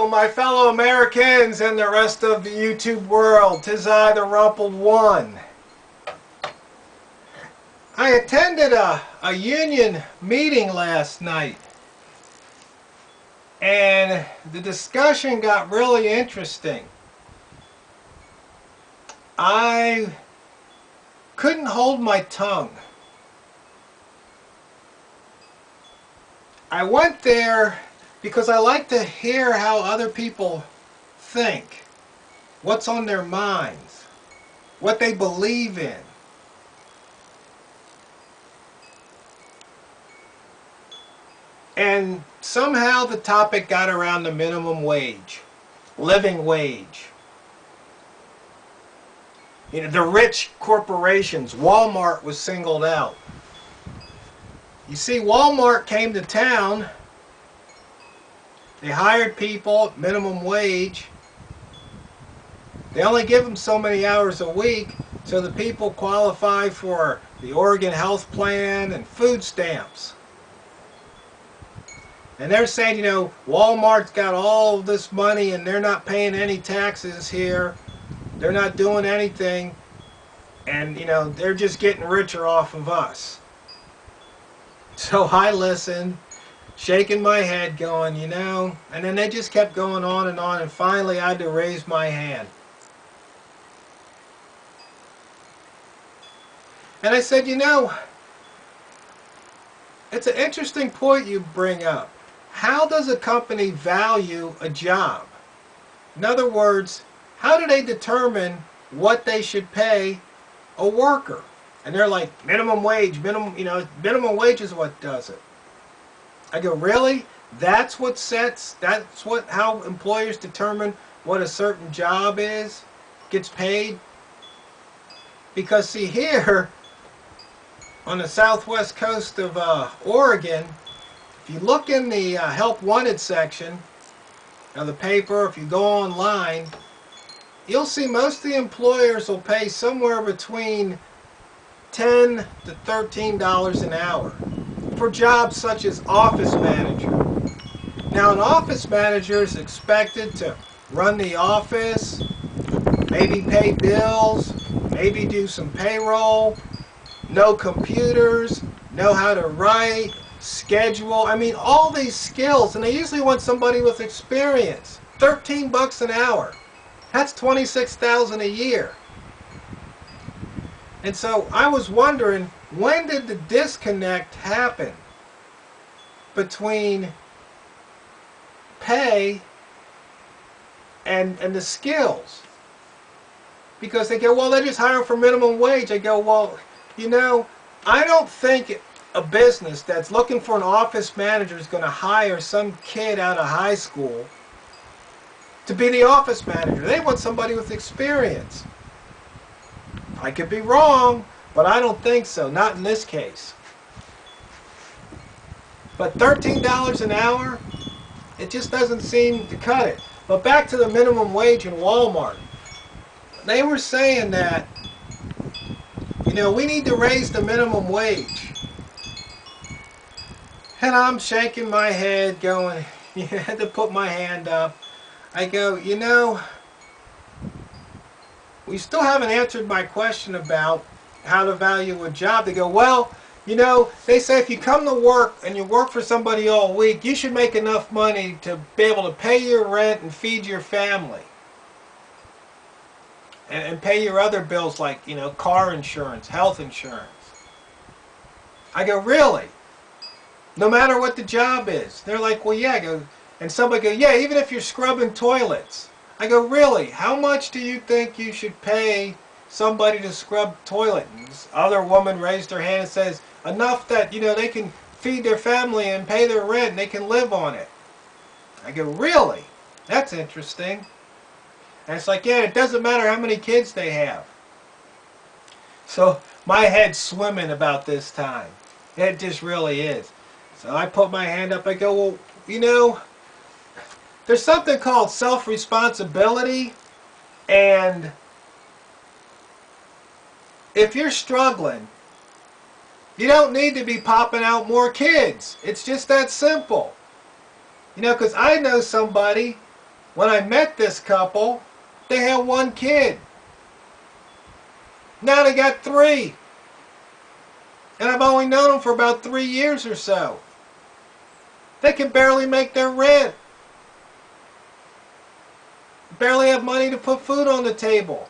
my fellow Americans and the rest of the YouTube world. 'Tis I, the Rumpled One. I attended a union meeting last night, and the discussion got really interesting. I couldn't hold my tongue. I went there because I like to hear how other people think, what's on their minds, what they believe in. And somehow the topic got around the minimum wage, living wage. You know, the rich corporations. Walmart was singled out. You see, Walmart came to town. They hired people at minimum wage. They only give them so many hours a week, so the people qualify for the Oregon Health Plan and food stamps. And they're saying, you know, Walmart's got all this money and they're not paying any taxes here. They're not doing anything. And, you know, they're just getting richer off of us. So I listened, shaking my head, going, you know, and then they just kept going on, and finally I had to raise my hand. And I said, you know, it's an interesting point you bring up. How does a company value a job? In other words, how do they determine what they should pay a worker? And they're like, minimum wage, minimum wage is what does it. I go, really? That's how employers determine what a certain job is, gets paid? Because see, here on the southwest coast of Oregon, if you look in the Help Wanted section of the paper, if you go online, you'll see most of the employers will pay somewhere between $10 to $13 an hour for jobs such as office manager. Now, an office manager is expected to run the office, maybe pay bills, maybe do some payroll, know computers, know how to write, schedule. I mean, all these skills, and they usually want somebody with experience. 13 bucks an hour. That's $26,000 a year. And so I was wondering, when did the disconnect happen between pay and the skills? Because they go, well, they're just hiring for minimum wage. I go, well, you know, I don't think a business that's looking for an office manager is going to hire some kid out of high school to be the office manager. They want somebody with experience. I could be wrong, but I don't think so. Not in this case. But $13 an hour, it just doesn't seem to cut it. But back to the minimum wage in Walmart. They were saying that, you know, we need to raise the minimum wage. And I'm shaking my head going, you had to put my hand up. I go, you know, we still haven't answered my question about how to value a job. They go, well, you know, they say if you come to work and you work for somebody all week, you should make enough money to be able to pay your rent and feed your family. And pay your other bills like, you know, car insurance, health insurance. I go, really? No matter what the job is? They're like, well, yeah. I go, and somebody go, yeah, even if you're scrubbing toilets. I go, really? How much do you think you should pay somebody to scrub toilet? And this other woman raised her hand and says, enough that, you know, they can feed their family and pay their rent and they can live on it. I go, really? That's interesting. And it's like, yeah, it doesn't matter how many kids they have. So my head's swimming about this time. It just really is. So I put my hand up. I go, well, you know, there's something called self-responsibility. And if you're struggling, you don't need to be popping out more kids. It's just that simple. You know, because I know somebody When I met this couple, they had 1 kid. Now they got 3. And I've only known them for about 3 years or so. They can barely make their rent. Barely have money to put food on the table.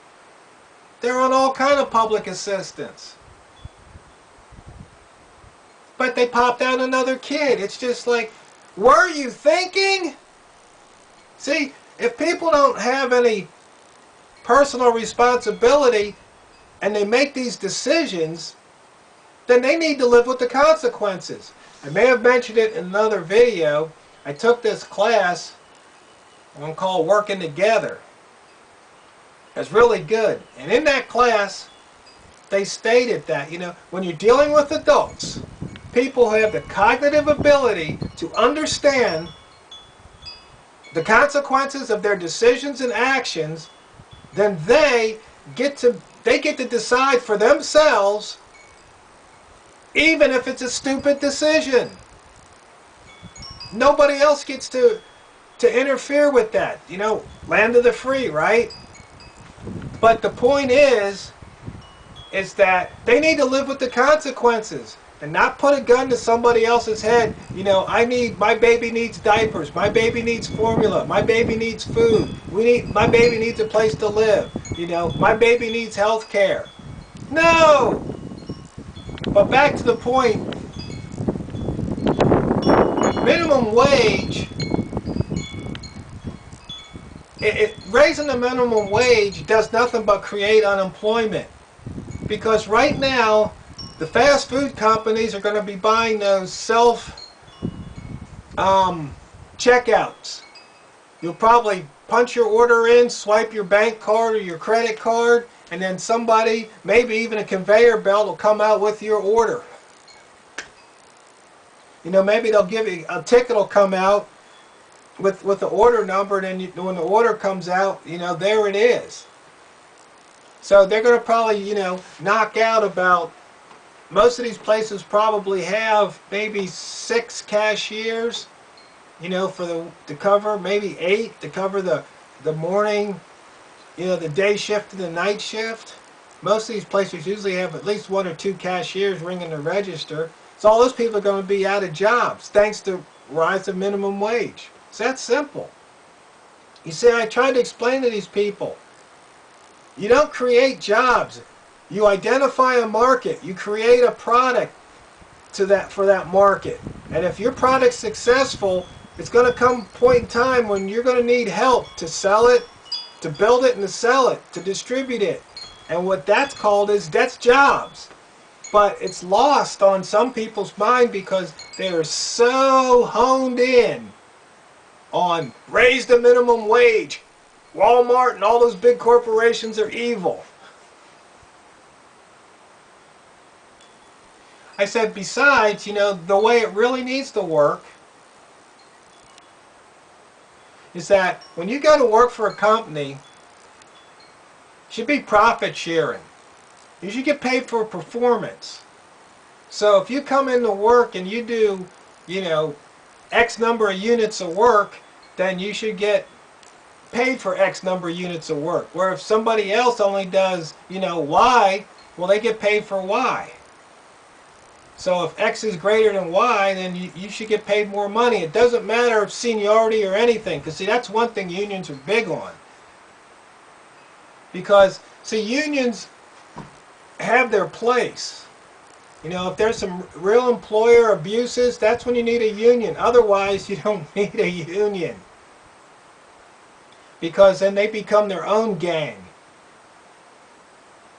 They're on all kind of public assistance. But they popped out another kid. It's just like, were you thinking? See, if people don't have any personal responsibility and they make these decisions, then they need to live with the consequences. I may have mentioned it in another video. I took this class, I'm going to call Working Together. It's really good. And in that class, they stated that, when you're dealing with adults, people who have the cognitive ability to understand the consequences of their decisions and actions, then they get to decide for themselves, even if it's a stupid decision. Nobody else gets to interfere with that. Land of the free, right? But the point is that they need to live with the consequences and not put a gun to somebody else's head. My baby needs diapers, my baby needs formula, my baby needs food, my baby needs a place to live, my baby needs health care. No! But back to the point, minimum wage, raising the minimum wage does nothing but create unemployment. Because right now, the fast food companies are going to be buying those checkouts. You'll probably punch your order in, swipe your bank card or your credit card, and then somebody, maybe even a conveyor belt, will come out with your order. Maybe they'll give you a ticket, will come out with the order number, and then when the order comes out, there it is. So they're going to probably, knock out about, most of these places probably have maybe 6 cashiers, to cover, maybe 8 to cover the morning, the day shift and the night shift. Most of these places usually have at least 1 or 2 cashiers ringing the register. So all those people are going to be out of jobs thanks to rise of minimum wage. It's that simple. You see, I tried to explain to these people, you don't create jobs. You identify a market. You create a product for that market. And if your product's successful, it's going to come a point in time when you're going to need help to sell it, to build it and to sell it, to distribute it. And what that's called that's jobs. But it's lost on some people's mind because they are so honed in on raise the minimum wage. Walmart and all those big corporations are evil. I said, besides, the way it really needs to work is that when you go to work for a company, it should be profit sharing. You should get paid for performance. So if you come into work and you do, X number of units of work, then you should get paid for X number of units of work. Where if somebody else only does, Y, well, they get paid for Y. So if X is greater than Y, then you should get paid more money. It doesn't matter if seniority or anything, because see, that's one thing unions are big on. Because, see, unions have their place. If there's some real employer abuses, that's when you need a union. Otherwise, you don't need a union. Because then they become their own gang.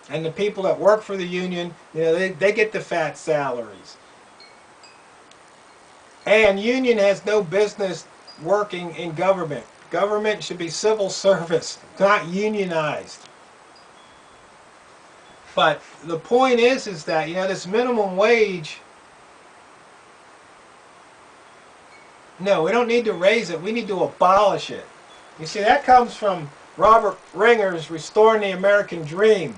And the people that work for the union, they get the fat salaries. And union has no business working in government. Government should be civil service, not unionized. But the point is that, this minimum wage, no, we don't need to raise it. We need to abolish it. You see, that comes from Robert Ringer's Restoring the American Dream.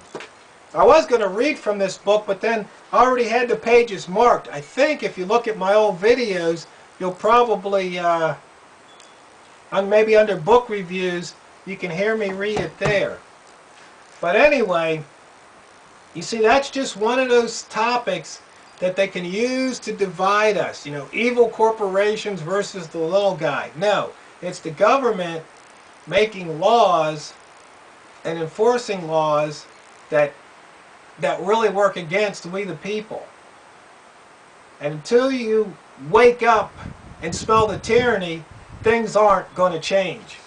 I was going to read from this book, but then I already had the pages marked. I think if you look at my old videos, you'll probably maybe under book reviews, you can hear me read it there. But anyway, you see, that's just one of those topics that they can use to divide us. You know, evil corporations versus the little guy. No, it's the government making laws and enforcing laws that really work against we the people. And until you wake up and smell the tyranny, things aren't going to change.